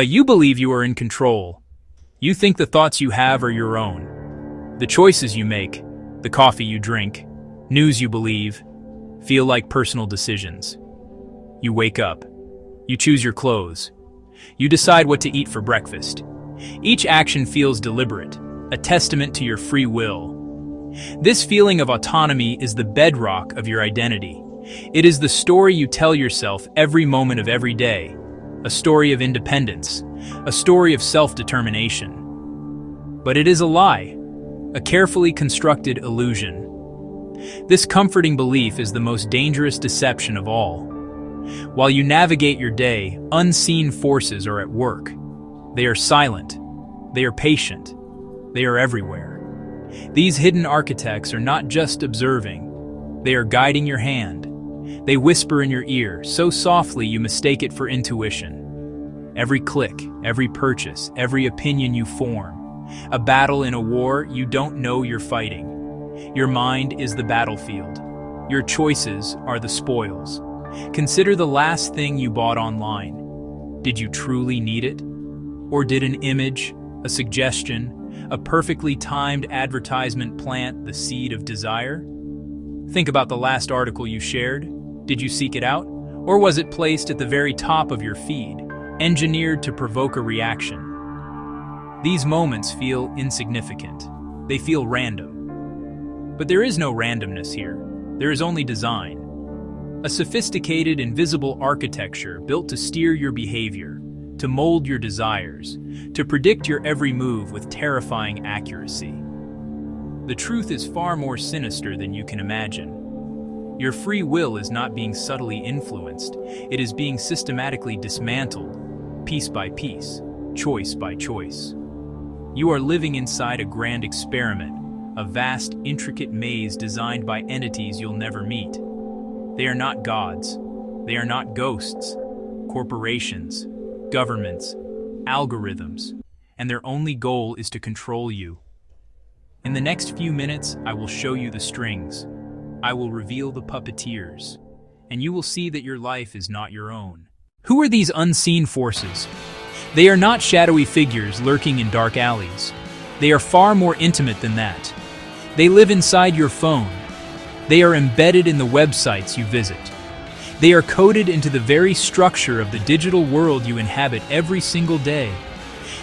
You believe you are in control. You think the thoughts you have are your own. The choices you make, the coffee you drink, news you believe, feel like personal decisions. You wake up. You choose your clothes. You decide what to eat for breakfast. Each action feels deliberate, a testament to your free will. This feeling of autonomy is the bedrock of your identity. It is the story you tell yourself every moment of every day. A story of independence, a story of self-determination. But it is a lie, a carefully constructed illusion. This comforting belief is the most dangerous deception of all. While you navigate your day, unseen forces are at work. They are silent. They are patient. They are everywhere. These hidden architects are not just observing. They are guiding your hand. They whisper in your ear, so softly you mistake it for intuition. Every click, every purchase, every opinion you form. A battle in a war you don't know you're fighting. Your mind is the battlefield. Your choices are the spoils. Consider the last thing you bought online. Did you truly need it? Or did an image, a suggestion, a perfectly timed advertisement plant the seed of desire? Think about the last article you shared. Did you seek it out? Or was it placed at the very top of your feed, engineered to provoke a reaction? These moments feel insignificant. They feel random. But there is no randomness here. There is only design. A sophisticated, invisible architecture built to steer your behavior, to mold your desires, to predict your every move with terrifying accuracy. The truth is far more sinister than you can imagine. Your free will is not being subtly influenced. It is being systematically dismantled, piece by piece, choice by choice. You are living inside a grand experiment, a vast, intricate maze designed by entities you'll never meet. They are not gods. They are not ghosts, corporations, governments, algorithms, and their only goal is to control you. In the next few minutes, I will show you the strings. I will reveal the puppeteers, and you will see that your life is not your own. Who are these unseen forces? They are not shadowy figures lurking in dark alleys. They are far more intimate than that. They live inside your phone. They are embedded in the websites you visit. They are coded into the very structure of the digital world you inhabit every single day.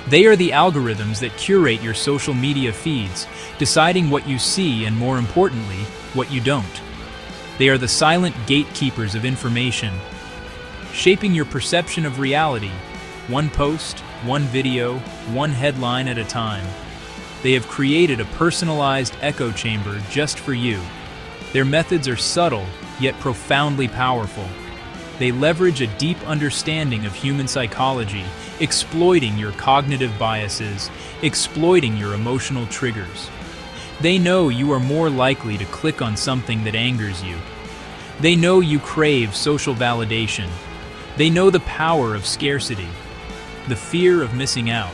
They are the algorithms that curate your social media feeds, deciding what you see and, more importantly, what you don't. They are the silent gatekeepers of information, shaping your perception of reality, one post, one video, one headline at a time. They have created a personalized echo chamber just for you. Their methods are subtle, yet profoundly powerful. They leverage a deep understanding of human psychology, exploiting your cognitive biases, exploiting your emotional triggers. They know you are more likely to click on something that angers you. They know you crave social validation. They know the power of scarcity, the fear of missing out.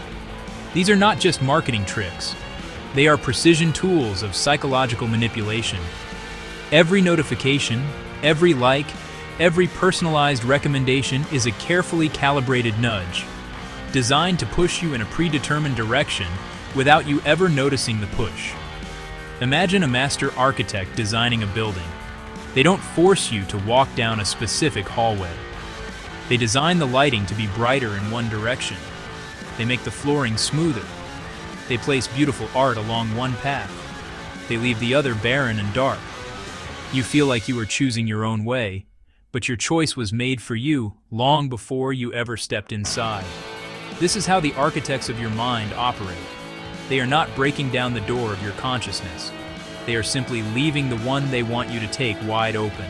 These are not just marketing tricks. They are precision tools of psychological manipulation. Every notification, every like, every personalized recommendation is a carefully calibrated nudge, designed to push you in a predetermined direction without you ever noticing the push. Imagine a master architect designing a building. They don't force you to walk down a specific hallway. They design the lighting to be brighter in one direction. They make the flooring smoother. They place beautiful art along one path. They leave the other barren and dark. You feel like you are choosing your own way, but your choice was made for you long before you ever stepped inside. This is how the architects of your mind operate. They are not breaking down the door of your consciousness. They are simply leaving the one they want you to take wide open.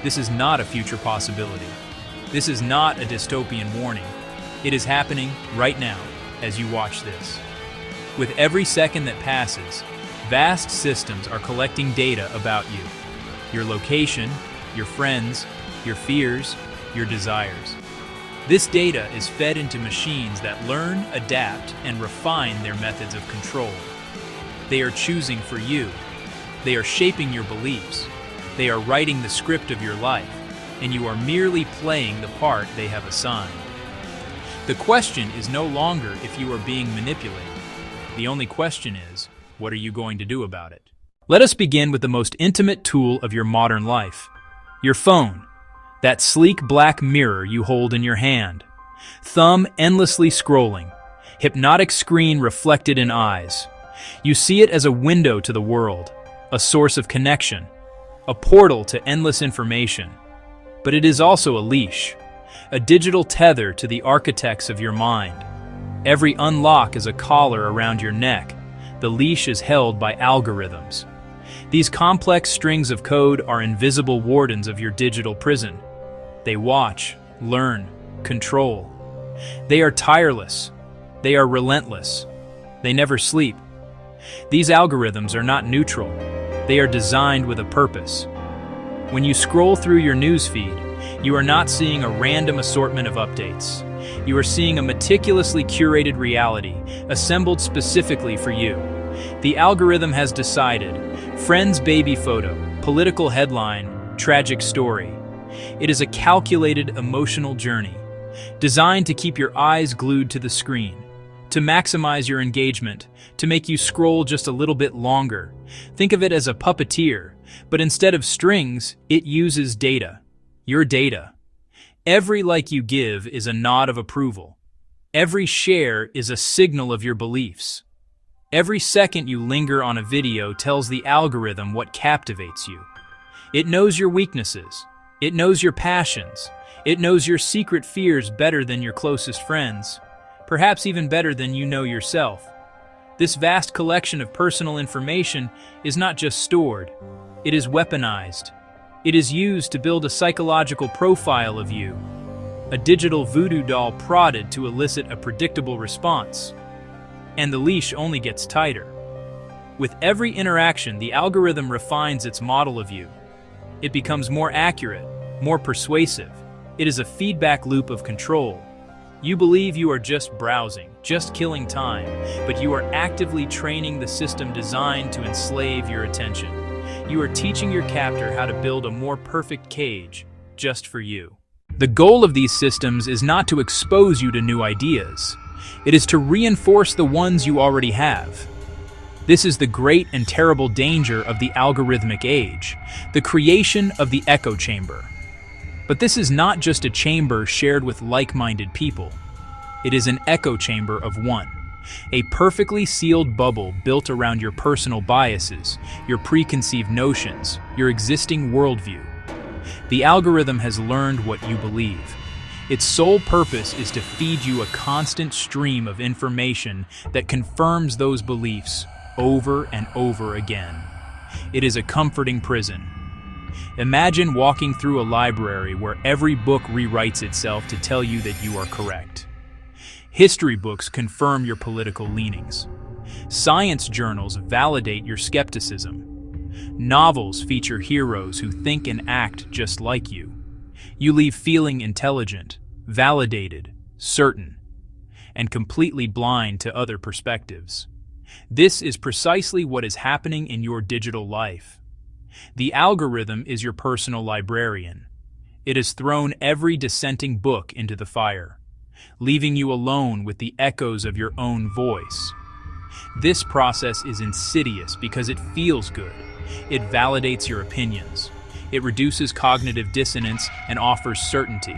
This is not a future possibility. This is not a dystopian warning. It is happening right now as you watch this. With every second that passes, vast systems are collecting data about you. Your location, your friends, your fears, your desires. This data is fed into machines that learn, adapt, and refine their methods of control. They are choosing for you. They are shaping your beliefs. They are writing the script of your life, and you are merely playing the part they have assigned. The question is no longer if you are being manipulated. The only question is, what are you going to do about it? Let us begin with the most intimate tool of your modern life, your phone, that sleek black mirror you hold in your hand. Thumb endlessly scrolling, hypnotic screen reflected in eyes. You see it as a window to the world, a source of connection, a portal to endless information. But it is also a leash, a digital tether to the architects of your mind. Every unlock is a collar around your neck. The leash is held by algorithms. These complex strings of code are invisible wardens of your digital prison. They watch, learn, control. They are tireless. They are relentless. They never sleep. These algorithms are not neutral. They are designed with a purpose. When you scroll through your newsfeed, you are not seeing a random assortment of updates. You are seeing a meticulously curated reality, assembled specifically for you. The algorithm has decided: friend's baby photo, political headline, tragic story. It is a calculated emotional journey, designed to keep your eyes glued to the screen, to maximize your engagement, to make you scroll just a little bit longer. Think of it as a puppeteer, but instead of strings, it uses data. Your data. Every like you give is a nod of approval. Every share is a signal of your beliefs. Every second you linger on a video tells the algorithm what captivates you. It knows your weaknesses. It knows your passions. It knows your secret fears better than your closest friends, perhaps even better than you know yourself. This vast collection of personal information is not just stored, it is weaponized. It is used to build a psychological profile of you, a digital voodoo doll prodded to elicit a predictable response. And the leash only gets tighter. With every interaction, the algorithm refines its model of you. It becomes more accurate, more persuasive. It is a feedback loop of control. You believe you are just browsing, just killing time, but you are actively training the system designed to enslave your attention. You are teaching your captor how to build a more perfect cage, just for you. The goal of these systems is not to expose you to new ideas. It is to reinforce the ones you already have. This is the great and terrible danger of the algorithmic age, the creation of the echo chamber. But this is not just a chamber shared with like-minded people. It is an echo chamber of one, a perfectly sealed bubble built around your personal biases, your preconceived notions, your existing worldview. The algorithm has learned what you believe. Its sole purpose is to feed you a constant stream of information that confirms those beliefs over and over again. It is a comforting prison. Imagine walking through a library where every book rewrites itself to tell you that you are correct. History books confirm your political leanings. Science journals validate your skepticism. Novels feature heroes who think and act just like you. You leave feeling intelligent, validated, certain, and completely blind to other perspectives. This is precisely what is happening in your digital life. The algorithm is your personal librarian. It has thrown every dissenting book into the fire, leaving you alone with the echoes of your own voice. This process is insidious because it feels good. It validates your opinions. It reduces cognitive dissonance and offers certainty.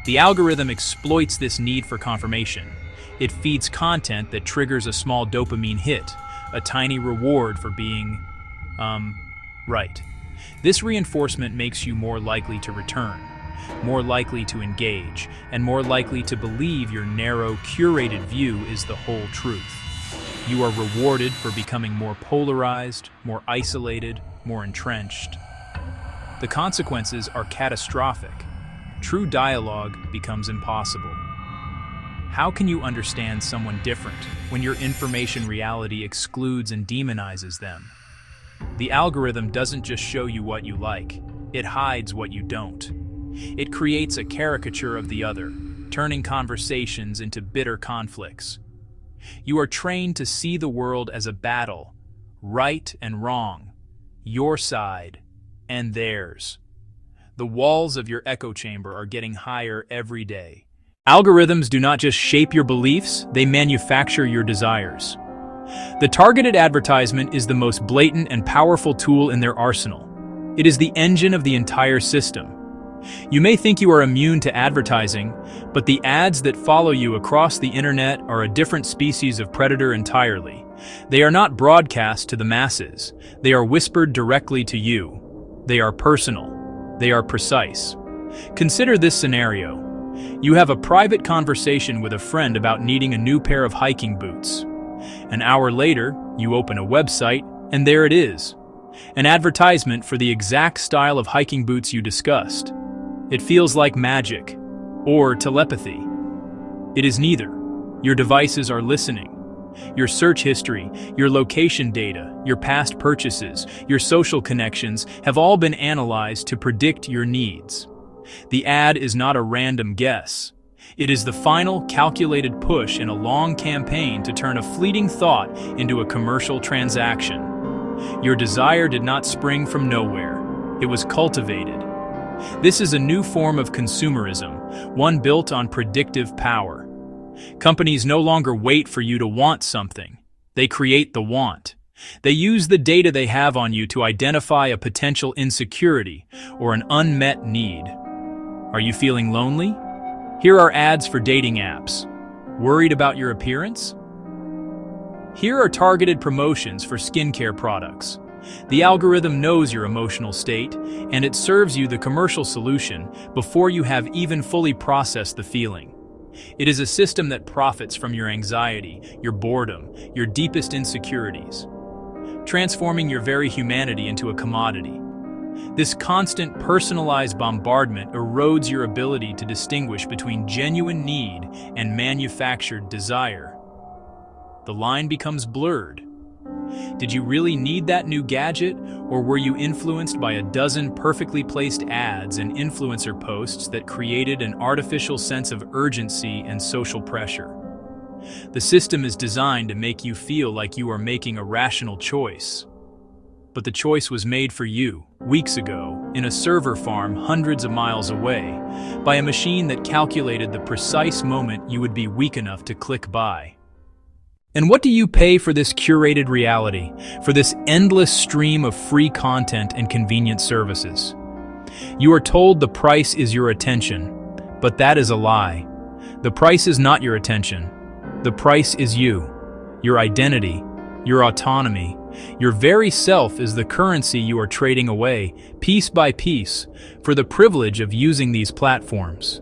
The algorithm exploits this need for confirmation. It feeds content that triggers a small dopamine hit, a tiny reward for being, right. This reinforcement makes you more likely to return, more likely to engage, and more likely to believe your narrow, curated view is the whole truth. You are rewarded for becoming more polarized, more isolated, more entrenched. The consequences are catastrophic. True dialogue becomes impossible. How can you understand someone different when your information reality excludes and demonizes them? The algorithm doesn't just show you what you like, it hides what you don't. It creates a caricature of the other, turning conversations into bitter conflicts. You are trained to see the world as a battle, right and wrong, your side and theirs. The walls of your echo chamber are getting higher every day. Algorithms do not just shape your beliefs, they manufacture your desires. The targeted advertisement is the most blatant and powerful tool in their arsenal. It is the engine of the entire system. You may think you are immune to advertising, but the ads that follow you across the internet are a different species of predator entirely. They are not broadcast to the masses. They are whispered directly to you. They are personal. They are precise. Consider this scenario. You have a private conversation with a friend about needing a new pair of hiking boots. An hour later, you open a website, and there it is. An advertisement for the exact style of hiking boots you discussed. It feels like magic, or telepathy. It is neither. Your devices are listening. Your search history, your location data, your past purchases, your social connections have all been analyzed to predict your needs. The ad is not a random guess. It is the final, calculated push in a long campaign to turn a fleeting thought into a commercial transaction. Your desire did not spring from nowhere. It was cultivated. This is a new form of consumerism, one built on predictive power. Companies no longer wait for you to want something. They create the want. They use the data they have on you to identify a potential insecurity or an unmet need. Are you feeling lonely? Here are ads for dating apps. Worried about your appearance? Here are targeted promotions for skincare products. The algorithm knows your emotional state, and it serves you the commercial solution before you have even fully processed the feeling. It is a system that profits from your anxiety, your boredom, your deepest insecurities, transforming your very humanity into a commodity. This constant personalized bombardment erodes your ability to distinguish between genuine need and manufactured desire. The line becomes blurred. Did you really need that new gadget, or were you influenced by a dozen perfectly placed ads and influencer posts that created an artificial sense of urgency and social pressure? The system is designed to make you feel like you are making a rational choice. But the choice was made for you, weeks ago, in a server farm hundreds of miles away, by a machine that calculated the precise moment you would be weak enough to click buy. And what do you pay for this curated reality, for this endless stream of free content and convenient services? You are told the price is your attention, but that is a lie. The price is not your attention. The price is you, your identity, your autonomy. Your very self is the currency you are trading away, piece by piece, for the privilege of using these platforms.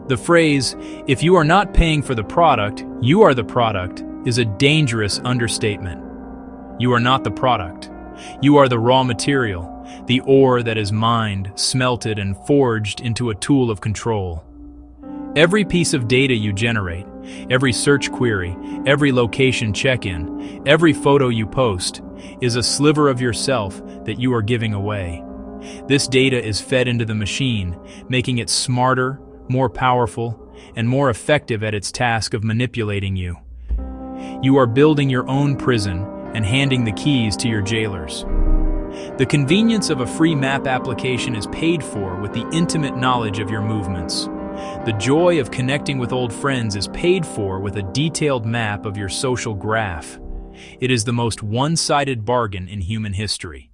The phrase, "if you are not paying for the product, you are the product," is a dangerous understatement. You are not the product. You are the raw material, the ore that is mined, smelted, and forged into a tool of control. Every piece of data you generate, every search query, every location check-in, every photo you post, is a sliver of yourself that you are giving away. This data is fed into the machine, making it smarter, more powerful, and more effective at its task of manipulating you. You are building your own prison and handing the keys to your jailers. The convenience of a free map application is paid for with the intimate knowledge of your movements. The joy of connecting with old friends is paid for with a detailed map of your social graph. It is the most one-sided bargain in human history.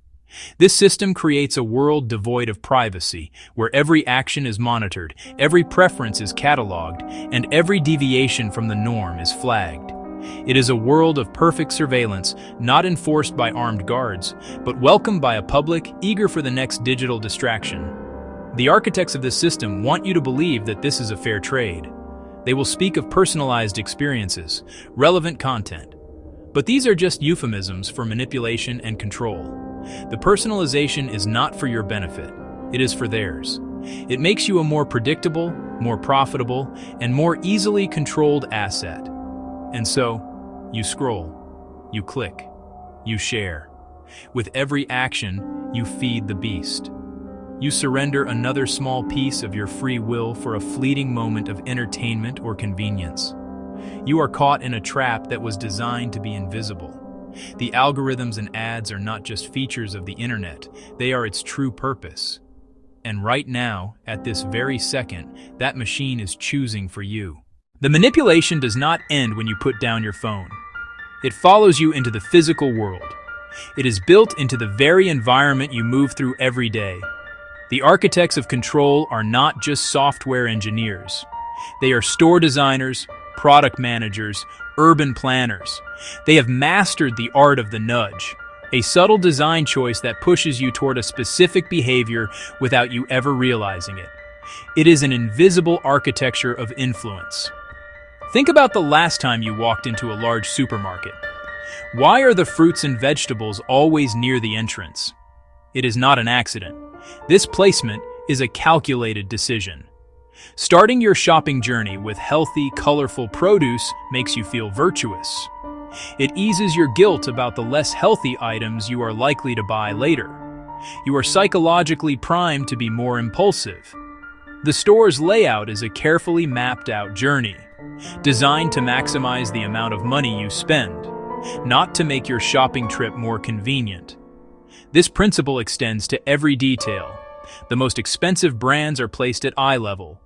This system creates a world devoid of privacy, where every action is monitored, every preference is cataloged, and every deviation from the norm is flagged. It is a world of perfect surveillance, not enforced by armed guards, but welcomed by a public eager for the next digital distraction. The architects of this system want you to believe that this is a fair trade. They will speak of personalized experiences, relevant content. But these are just euphemisms for manipulation and control. The personalization is not for your benefit. It is for theirs. It makes you a more predictable, more profitable, and more easily controlled asset. And so, you scroll, you click, you share. With every action, you feed the beast. You surrender another small piece of your free will for a fleeting moment of entertainment or convenience. You are caught in a trap that was designed to be invisible. The algorithms and ads are not just features of the internet, they are its true purpose. And right now, at this very second, that machine is choosing for you. The manipulation does not end when you put down your phone. It follows you into the physical world. It is built into the very environment you move through every day. The architects of control are not just software engineers. They are store designers, product managers, urban planners. They have mastered the art of the nudge, a subtle design choice that pushes you toward a specific behavior without you ever realizing it. It is an invisible architecture of influence. Think about the last time you walked into a large supermarket. Why are the fruits and vegetables always near the entrance? It is not an accident. This placement is a calculated decision. Starting your shopping journey with healthy, colorful produce makes you feel virtuous. It eases your guilt about the less healthy items you are likely to buy later. You are psychologically primed to be more impulsive. The store's layout is a carefully mapped out journey, designed to maximize the amount of money you spend, not to make your shopping trip more convenient. This principle extends to every detail. The most expensive brands are placed at eye level.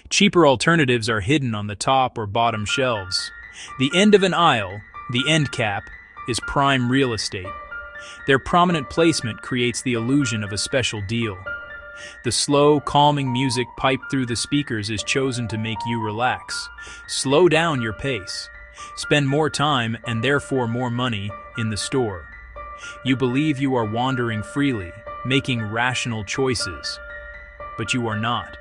Cheaper alternatives are hidden on the top or bottom shelves. The end of an aisle, the end cap, is prime real estate. Their prominent placement creates the illusion of a special deal. The slow, calming music piped through the speakers is chosen to make you relax. Slow down your pace. Spend more time, and therefore more money, in the store. You believe you are wandering freely, making rational choices. But you are not.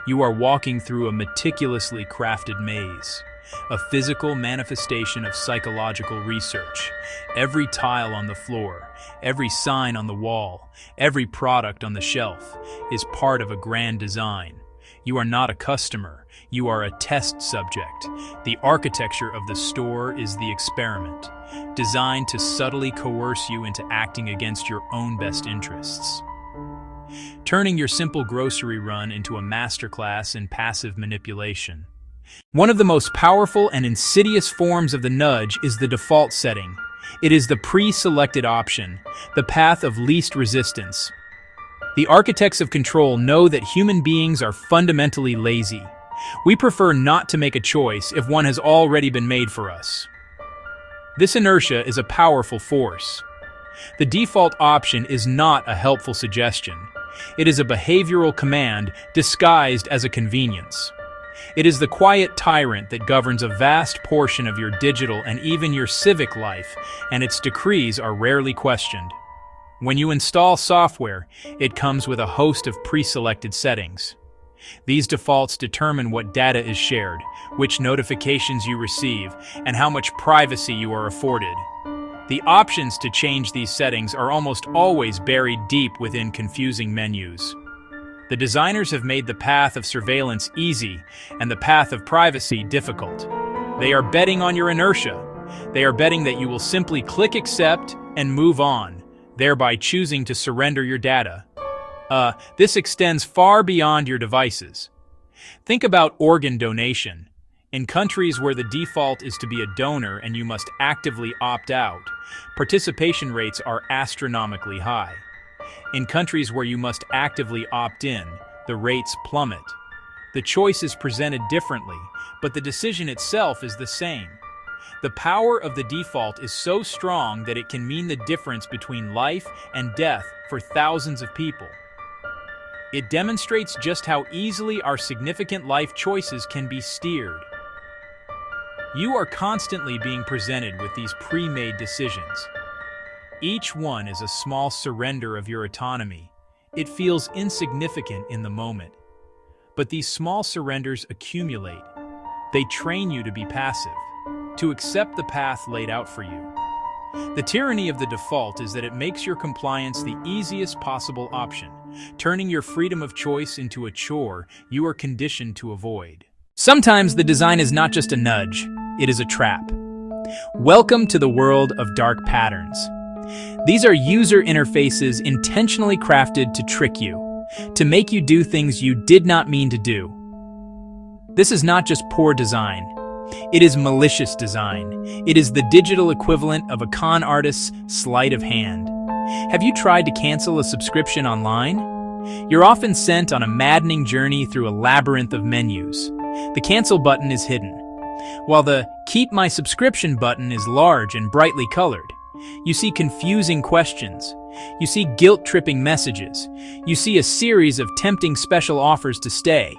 You are walking through a meticulously crafted maze, a physical manifestation of psychological research. Every tile on the floor, every sign on the wall, every product on the shelf is part of a grand design. You are not a customer, you are a test subject. The architecture of the store is the experiment, designed to subtly coerce you into acting against your own best interests. Turning your simple grocery run into a masterclass in passive manipulation. One of the most powerful and insidious forms of the nudge is the default setting. It is the pre-selected option, the path of least resistance. The architects of control know that human beings are fundamentally lazy. We prefer not to make a choice if one has already been made for us. This inertia is a powerful force. The default option is not a helpful suggestion. It is a behavioral command disguised as a convenience. It is the quiet tyrant that governs a vast portion of your digital and even your civic life, and its decrees are rarely questioned. When you install software, it comes with a host of pre-selected settings. These defaults determine what data is shared, which notifications you receive, and how much privacy you are afforded. The options to change these settings are almost always buried deep within confusing menus. The designers have made the path of surveillance easy and the path of privacy difficult. They are betting on your inertia. They are betting that you will simply click accept and move on, thereby choosing to surrender your data. This extends far beyond your devices. Think about organ donation. In countries where the default is to be a donor and you must actively opt out, participation rates are astronomically high. In countries where you must actively opt in, the rates plummet. The choice is presented differently, but the decision itself is the same. The power of the default is so strong that it can mean the difference between life and death for thousands of people. It demonstrates just how easily our significant life choices can be steered. You are constantly being presented with these pre-made decisions. Each one is a small surrender of your autonomy. It feels insignificant in the moment. But these small surrenders accumulate. They train you to be passive, to accept the path laid out for you. The tyranny of the default is that it makes your compliance the easiest possible option, turning your freedom of choice into a chore you are conditioned to avoid. Sometimes the design is not just a nudge, it is a trap. Welcome to the world of dark patterns. These are user interfaces intentionally crafted to trick you, to make you do things you did not mean to do. This is not just poor design. It is malicious design. It is the digital equivalent of a con artist's sleight of hand. Have you tried to cancel a subscription online? You're often sent on a maddening journey through a labyrinth of menus. The cancel button is hidden, while the keep my subscription button is large and brightly colored. You see confusing questions. You see guilt-tripping messages. You see a series of tempting special offers to stay.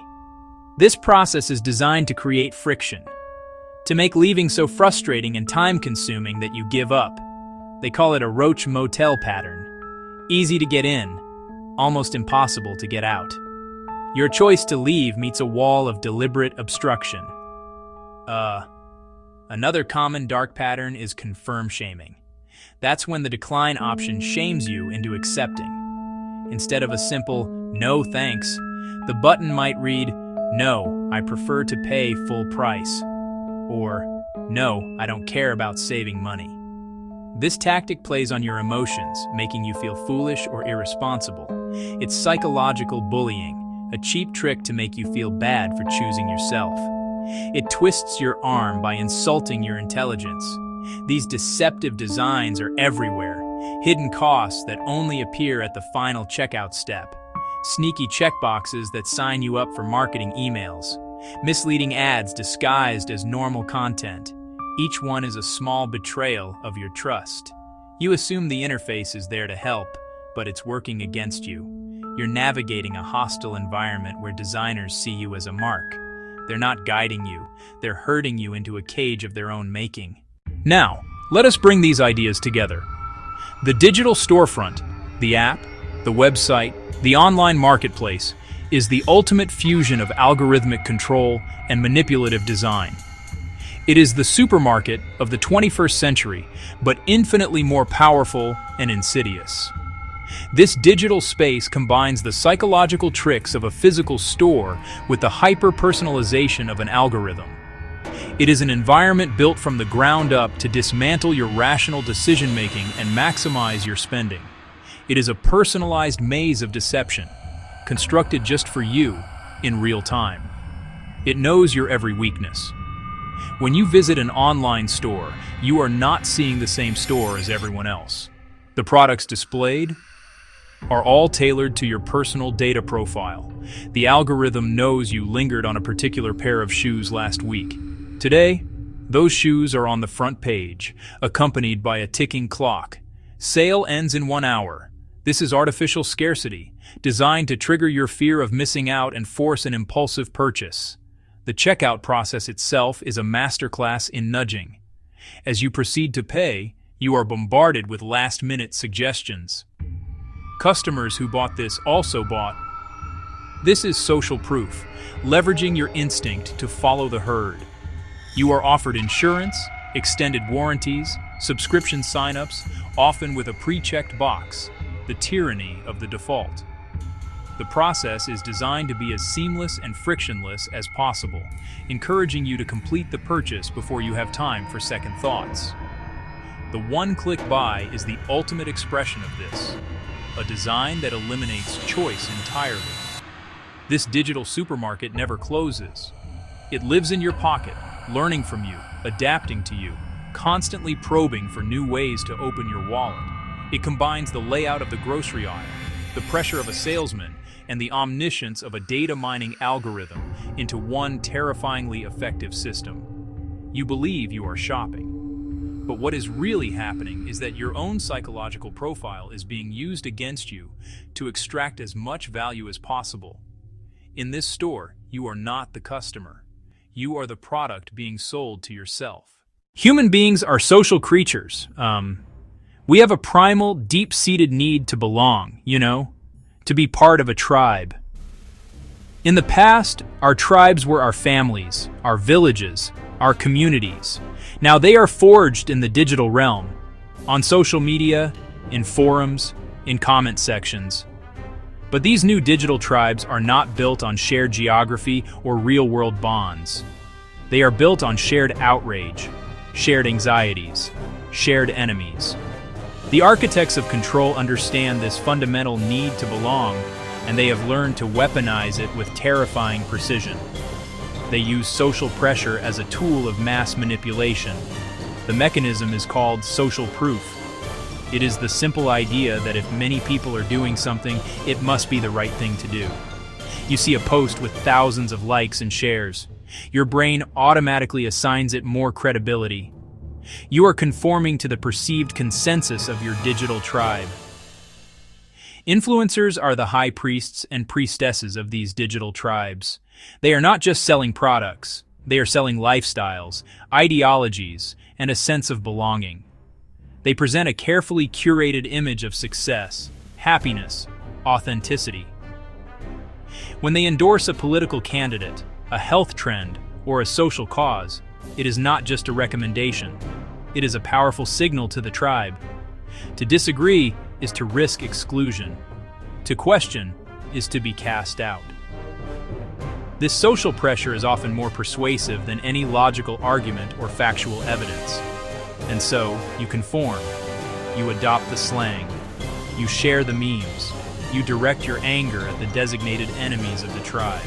This process is designed to create friction, to make leaving so frustrating and time-consuming that you give up. They call it a roach motel pattern. Easy to get in, almost impossible to get out. Your choice to leave meets a wall of deliberate obstruction. Another common dark pattern is confirm shaming. That's when the decline option shames you into accepting. Instead of a simple, no thanks, the button might read, no, I prefer to pay full price. Or, no, I don't care about saving money. This tactic plays on your emotions, making you feel foolish or irresponsible. It's psychological bullying, a cheap trick to make you feel bad for choosing yourself. It twists your arm by insulting your intelligence. These deceptive designs are everywhere, hidden costs that only appear at the final checkout step, sneaky checkboxes that sign you up for marketing emails, misleading ads disguised as normal content. Each one is a small betrayal of your trust. You assume the interface is there to help, but it's working against you. You're navigating a hostile environment where designers see you as a mark. They're not guiding you, they're herding you into a cage of their own making. Now, let us bring these ideas together. The digital storefront, the app, the website, the online marketplace, is the ultimate fusion of algorithmic control and manipulative design. It is the supermarket of the 21st century, but infinitely more powerful and insidious. This digital space combines the psychological tricks of a physical store with the hyper-personalization of an algorithm. It is an environment built from the ground up to dismantle your rational decision-making and maximize your spending. It is a personalized maze of deception, constructed just for you in real time. It knows your every weakness. When you visit an online store, you are not seeing the same store as everyone else. The products displayed are all tailored to your personal data profile. The algorithm knows you lingered on a particular pair of shoes last week. Today, those shoes are on the front page, accompanied by a ticking clock. Sale ends in 1 hour. This is artificial scarcity, designed to trigger your fear of missing out and force an impulsive purchase. The checkout process itself is a masterclass in nudging. As you proceed to pay, you are bombarded with last-minute suggestions. Customers who bought this also bought. This is social proof, leveraging your instinct to follow the herd. You are offered insurance, extended warranties, subscription signups, often with a pre-checked box, the tyranny of the default. The process is designed to be as seamless and frictionless as possible, encouraging you to complete the purchase before you have time for second thoughts. The one-click buy is the ultimate expression of this, a design that eliminates choice entirely. This digital supermarket never closes. It lives in your pocket, learning from you, adapting to you, constantly probing for new ways to open your wallet. It combines the layout of the grocery aisle, the pressure of a salesman, and the omniscience of a data mining algorithm into one terrifyingly effective system. You believe you are shopping. But what is really happening is that your own psychological profile is being used against you to extract as much value as possible. In this store, you are not the customer. You are the product being sold to yourself. Human beings are social creatures. We have a primal, deep-seated need to belong, to be part of a tribe. In the past, our tribes were our families, our villages, our communities. Now they are forged in the digital realm, on social media, in forums, in comment sections. But these new digital tribes are not built on shared geography or real-world bonds. They are built on shared outrage, shared anxieties, shared enemies. The architects of control understand this fundamental need to belong, and they have learned to weaponize it with terrifying precision. They use social pressure as a tool of mass manipulation. The mechanism is called social proof. It is the simple idea that if many people are doing something, it must be the right thing to do. You see a post with thousands of likes and shares. Your brain automatically assigns it more credibility. You are conforming to the perceived consensus of your digital tribe. Influencers are the high priests and priestesses of these digital tribes. They are not just selling products, they are selling lifestyles, ideologies, and a sense of belonging. They present a carefully curated image of success, happiness, authenticity. When they endorse a political candidate, a health trend, or a social cause, it is not just a recommendation. It is a powerful signal to the tribe. To disagree is to risk exclusion. To question is to be cast out. This social pressure is often more persuasive than any logical argument or factual evidence. And so, you conform. You adopt the slang. You share the memes. You direct your anger at the designated enemies of the tribe.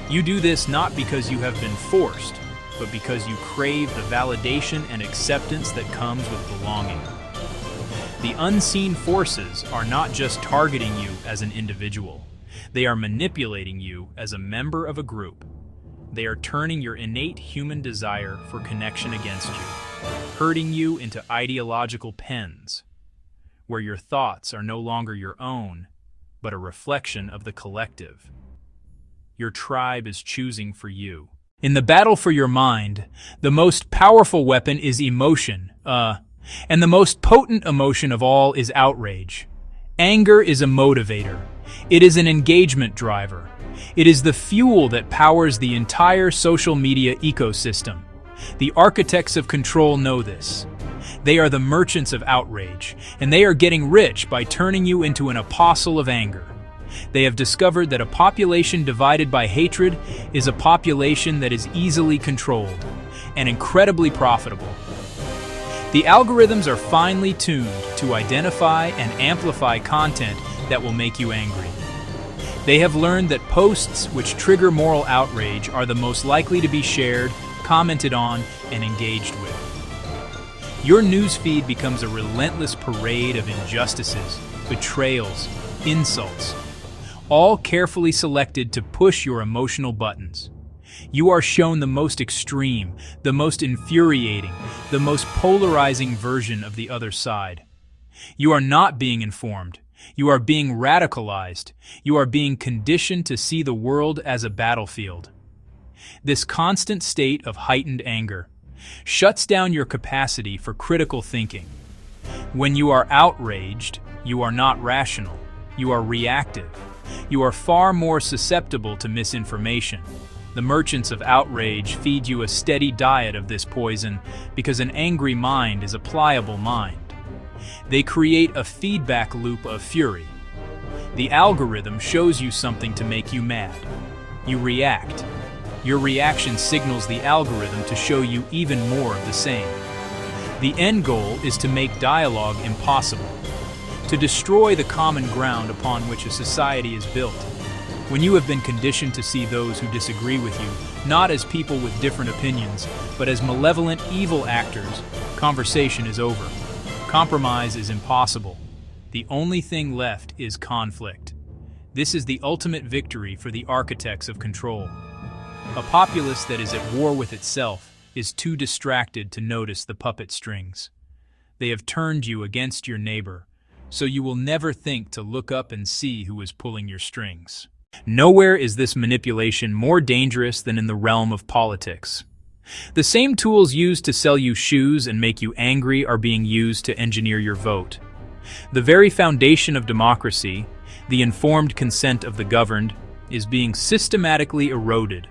You do this not because you have been forced, but because you crave the validation and acceptance that comes with belonging. The unseen forces are not just targeting you as an individual. They are manipulating you as a member of a group. They are turning your innate human desire for connection against you, herding you into ideological pens, where your thoughts are no longer your own, but a reflection of the collective. Your tribe is choosing for you. In the battle for your mind, the most powerful weapon is emotion, and the most potent emotion of all is outrage. Anger is a motivator. It is an engagement driver. It is the fuel that powers the entire social media ecosystem. The architects of control know this. They are the merchants of outrage, and they are getting rich by turning you into an apostle of anger. They have discovered that a population divided by hatred is a population that is easily controlled and incredibly profitable. The algorithms are finely tuned to identify and amplify content that will make you angry. They have learned that posts which trigger moral outrage are the most likely to be shared, commented on, and engaged with. Your newsfeed becomes a relentless parade of injustices, betrayals, insults, all carefully selected to push your emotional buttons. You are shown the most extreme, the most infuriating, the most polarizing version of the other side. You are not being informed. You are being radicalized. You are being conditioned to see the world as a battlefield. This constant state of heightened anger shuts down your capacity for critical thinking. When you are outraged, you are not rational. You are reactive. You are far more susceptible to misinformation. The merchants of outrage feed you a steady diet of this poison because an angry mind is a pliable mind. They create a feedback loop of fury. The algorithm shows you something to make you mad. You react. Your reaction signals the algorithm to show you even more of the same. The end goal is to make dialogue impossible, to destroy the common ground upon which a society is built. When you have been conditioned to see those who disagree with you, not as people with different opinions, but as malevolent, evil actors, conversation is over. Compromise is impossible. The only thing left is conflict. This is the ultimate victory for the architects of control. A populace that is at war with itself is too distracted to notice the puppet strings. They have turned you against your neighbor, so you will never think to look up and see who is pulling your strings. Nowhere is this manipulation more dangerous than in the realm of politics. The same tools used to sell you shoes and make you angry are being used to engineer your vote. The very foundation of democracy, the informed consent of the governed, is being systematically eroded.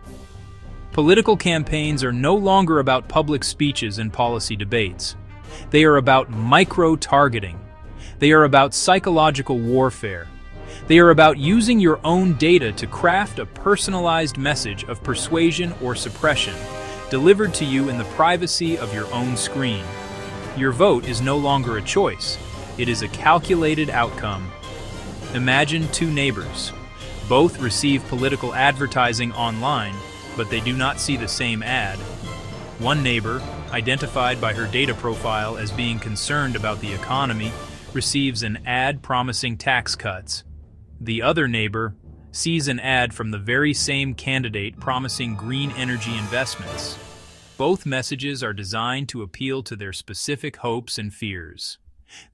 Political campaigns are no longer about public speeches and policy debates. They are about micro-targeting. They are about psychological warfare. They are about using your own data to craft a personalized message of persuasion or suppression, delivered to you in the privacy of your own screen. Your vote is no longer a choice. It is a calculated outcome. Imagine two neighbors. Both receive political advertising online, but they do not see the same ad. One neighbor, identified by her data profile as being concerned about the economy, receives an ad promising tax cuts. The other neighbor sees an ad from the very same candidate promising green energy investments. Both messages are designed to appeal to their specific hopes and fears.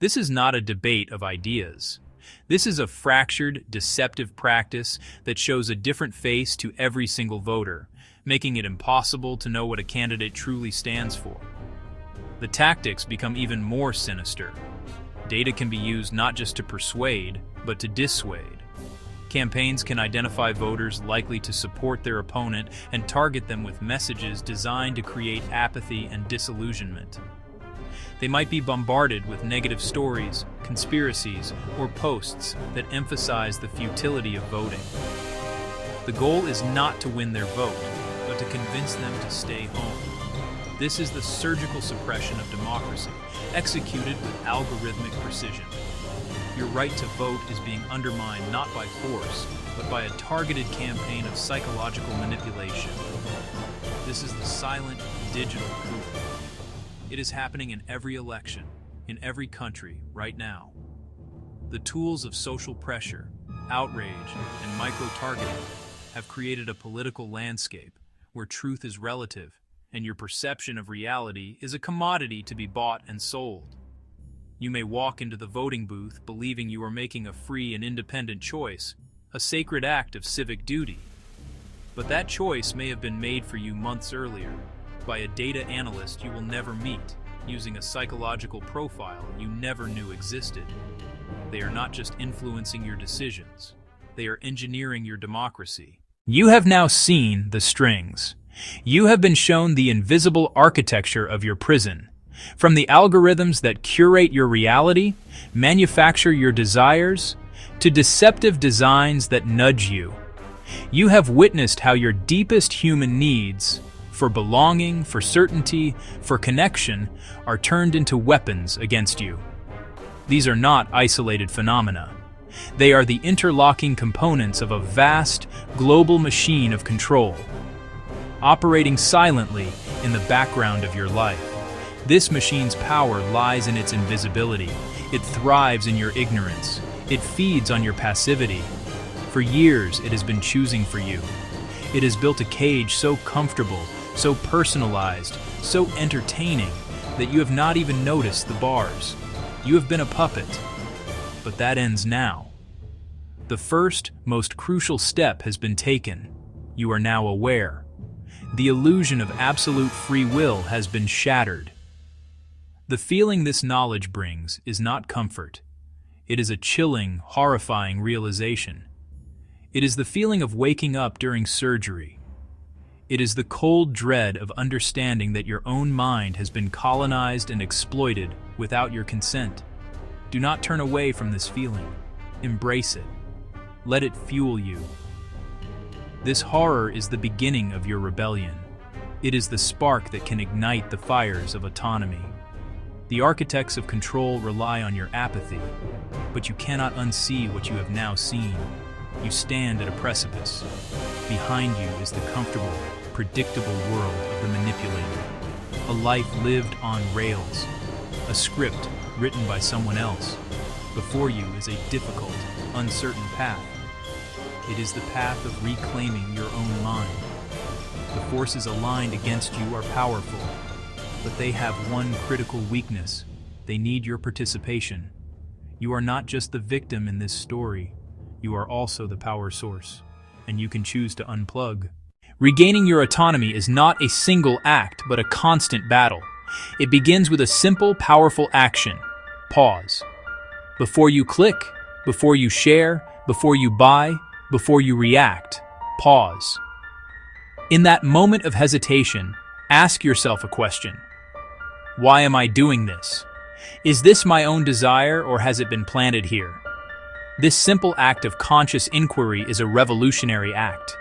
This is not a debate of ideas. This is a fractured, deceptive practice that shows a different face to every single voter, making it impossible to know what a candidate truly stands for. The tactics become even more sinister. Data can be used not just to persuade, but to dissuade. Campaigns can identify voters likely to support their opponent and target them with messages designed to create apathy and disillusionment. They might be bombarded with negative stories, conspiracies, or posts that emphasize the futility of voting. The goal is not to win their vote, but to convince them to stay home. This is the surgical suppression of democracy, executed with algorithmic precision. Your right to vote is being undermined not by force, but by a targeted campaign of psychological manipulation. This is the silent, digital coup. It is happening in every election, in every country, right now. The tools of social pressure, outrage, and micro-targeting have created a political landscape where truth is relative and your perception of reality is a commodity to be bought and sold. You may walk into the voting booth believing you are making a free and independent choice, a sacred act of civic duty. But that choice may have been made for you months earlier by a data analyst you will never meet, using a psychological profile you never knew existed. They are not just influencing your decisions, they are engineering your democracy. You have now seen the strings. You have been shown the invisible architecture of your prison. From the algorithms that curate your reality, manufacture your desires, to deceptive designs that nudge you. You have witnessed how your deepest human needs, for belonging, for certainty, for connection, are turned into weapons against you. These are not isolated phenomena. They are the interlocking components of a vast, global machine of control, operating silently in the background of your life. This machine's power lies in its invisibility. It thrives in your ignorance. It feeds on your passivity. For years, it has been choosing for you. It has built a cage so comfortable, so personalized, so entertaining, that you have not even noticed the bars. You have been a puppet. But that ends now. The first, most crucial step has been taken. You are now aware. The illusion of absolute free will has been shattered. The feeling this knowledge brings is not comfort. It is a chilling, horrifying realization. It is the feeling of waking up during surgery. It is the cold dread of understanding that your own mind has been colonized and exploited without your consent. Do not turn away from this feeling. Embrace it. Let it fuel you. This horror is the beginning of your rebellion. It is the spark that can ignite the fires of autonomy. The architects of control rely on your apathy, but you cannot unsee what you have now seen. You stand at a precipice. Behind you is the comfortable, predictable world of the manipulator. A life lived on rails. A script written by someone else. Before you is a difficult, uncertain path. It is the path of reclaiming your own mind. The forces aligned against you are powerful, but they have one critical weakness. They need your participation. You are not just the victim in this story. You are also the power source, and you can choose to unplug. Regaining your autonomy is not a single act, but a constant battle. It begins with a simple, powerful action. Pause. Before you click, before you share, before you buy, before you react, pause. In that moment of hesitation, ask yourself a question. Why am I doing this? Is this my own desire, or has it been planted here? This simple act of conscious inquiry is a revolutionary act.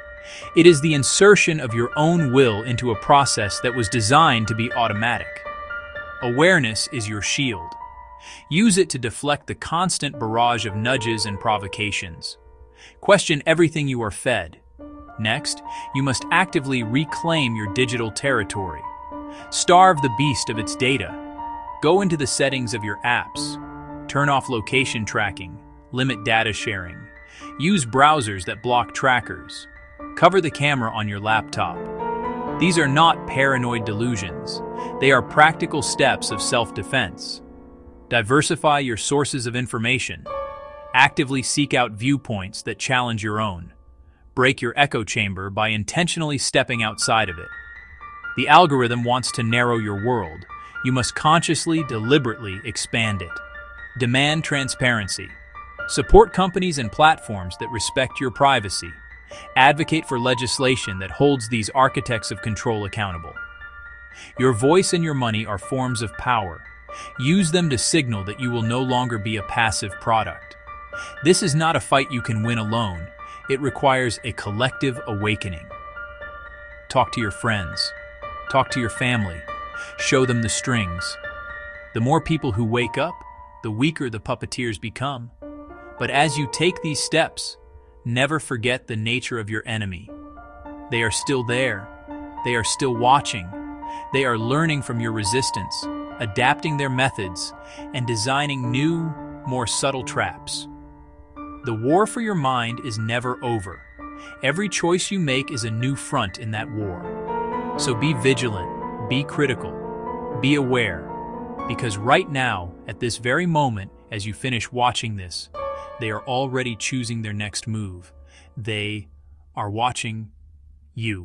It is the insertion of your own will into a process that was designed to be automatic. Awareness is your shield. Use it to deflect the constant barrage of nudges and provocations. Question everything you are fed. Next, you must actively reclaim your digital territory. Starve the beast of its data. Go into the settings of your apps. Turn off location tracking, limit data sharing, use browsers that block trackers, cover the camera on your laptop. These are not paranoid delusions. They are practical steps of self-defense. Diversify your sources of information. Actively seek out viewpoints that challenge your own. Break your echo chamber by intentionally stepping outside of it. The algorithm wants to narrow your world. You must consciously, deliberately expand it. Demand transparency. Support companies and platforms that respect your privacy. Advocate for legislation that holds these architects of control accountable. Your voice and your money are forms of power. Use them to signal that you will no longer be a passive product. This is not a fight you can win alone. It requires a collective awakening. Talk to your friends. Talk to your family. Show them the strings. The more people who wake up, the weaker the puppeteers become. But as you take these steps, never forget the nature of your enemy. They are still there. They are still watching. They are learning from your resistance, adapting their methods, and designing new, more subtle traps. The war for your mind is never over. Every choice you make is a new front in that war. So be vigilant, be critical, be aware, because right now, at this very moment, as you finish watching this, they are already choosing their next move. They are watching you.